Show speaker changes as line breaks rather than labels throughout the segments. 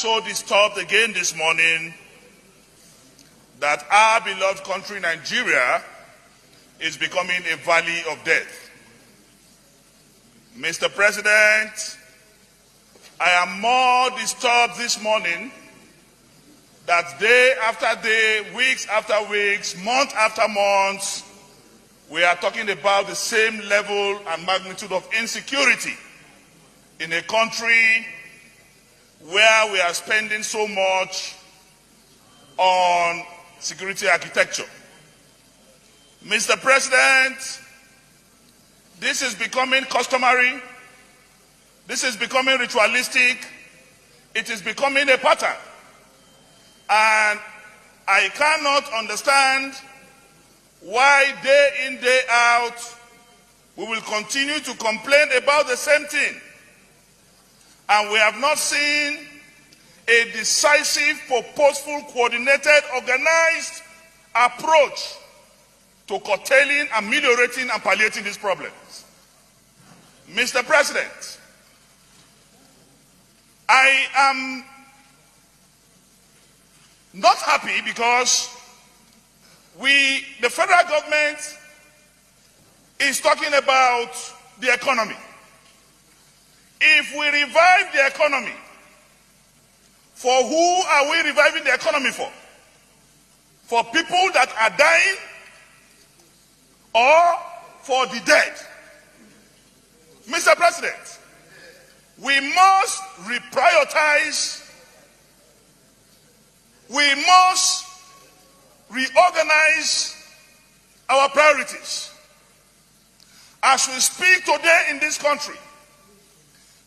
so disturbed again this morning that our beloved country, Nigeria, is becoming a valley of death. Mr. President, I am more disturbed this morning that day after day, weeks after weeks, month after month, we are talking about the same level and magnitude of insecurity in a country where we are spending so much on security architecture. Mr. President, this is becoming customary, this is becoming ritualistic, it is becoming a pattern. And I cannot understand why day in, day out, we will continue to complain about the same thing. And we have not seen a decisive, purposeful, coordinated, organized approach to curtailing, ameliorating, and palliating these problems. Mr. President, I am not happy because the federal government is talking about the economy. If we revive the economy, for who are we reviving the economy for? For people that are dying or for the dead? Mr. President, we must reprioritize, we must reorganize our priorities. As we speak today in this country,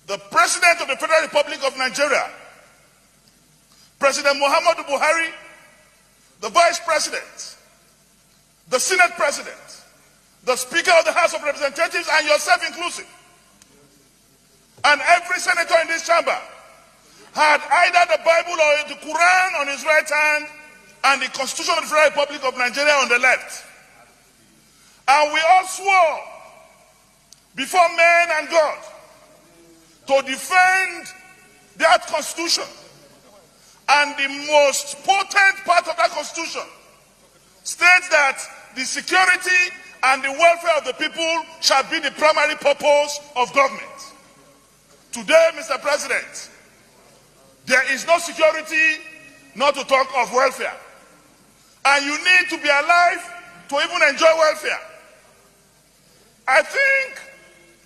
the President of the Federal Republic of Nigeria, President Muhammadu Buhari, the Vice President, the Senate President, the Speaker of the House of Representatives, and yourself inclusive, and every senator in this chamber had either the Bible or the Quran on his right hand and the Constitution of the Federal Republic of Nigeria on the left. And we all swore before men and God to defend that Constitution. And the most potent part of that Constitution states that the security and the welfare of the people shall be the primary purpose of government. Today, Mr. President, there is no security, not to talk of welfare. And you need to be alive to even enjoy welfare. I think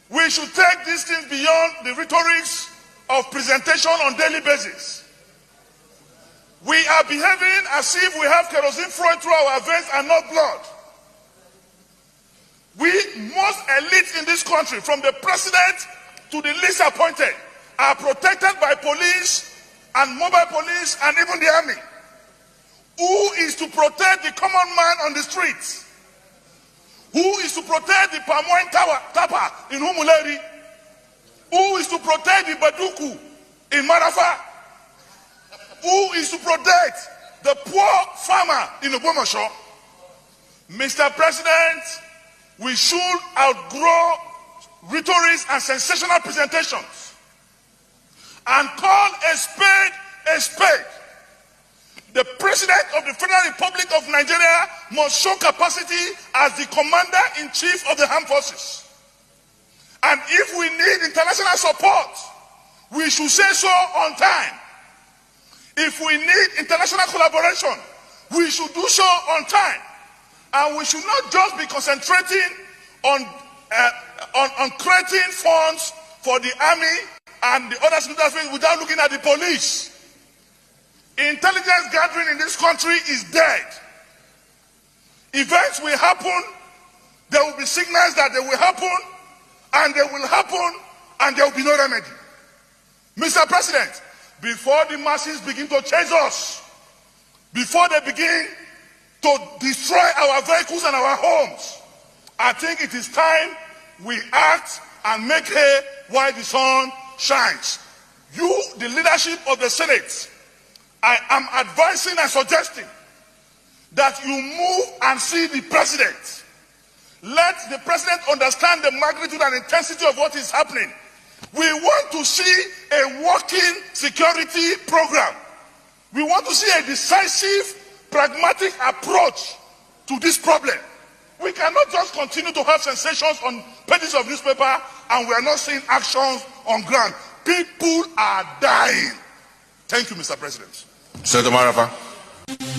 we should take these things beyond the rhetorics of presentation on a daily basis. We are behaving as if we have kerosene flowing through our veins and not blood. We, most elites in this country, from the president to the least appointed, are protected by police and mobile police and even the army. Who is to protect the common man on the streets? Who is to protect the palm wine tapper in Humuleri? Who is to protect the Baduku in Marafa? Who is to protect the poor farmer in Ogbomoso? Mr. President, we should outgrow rhetorics and sensational presentations and call a spade a spade. The President of the Federal Republic of Nigeria must show capacity as the Commander-in-Chief of the Armed Forces. And if we need international support, we should say so on time. If we need international collaboration, we should do so on time. And we should not just be concentrating on creating funds for the army and the other military without looking at the police. Intelligence gathering in this country is dead. Events will happen, there will be signals that they will happen, and they will happen, and there will be no remedy. Mr. President, before the masses begin to chase us, before they begin to destroy our vehicles and our homes, I think it is time we act and make hay while the sun shines. You, the leadership of the Senate, I am advising and suggesting that you move and see the president. Let the president understand the magnitude and intensity of what is happening. We want to see a working security program. We want to see a decisive, pragmatic approach to this problem. We cannot just continue to have sensations on pages of newspaper and we are not seeing actions on ground. People are dying. Thank you, Mr. President.
Senator Marafa.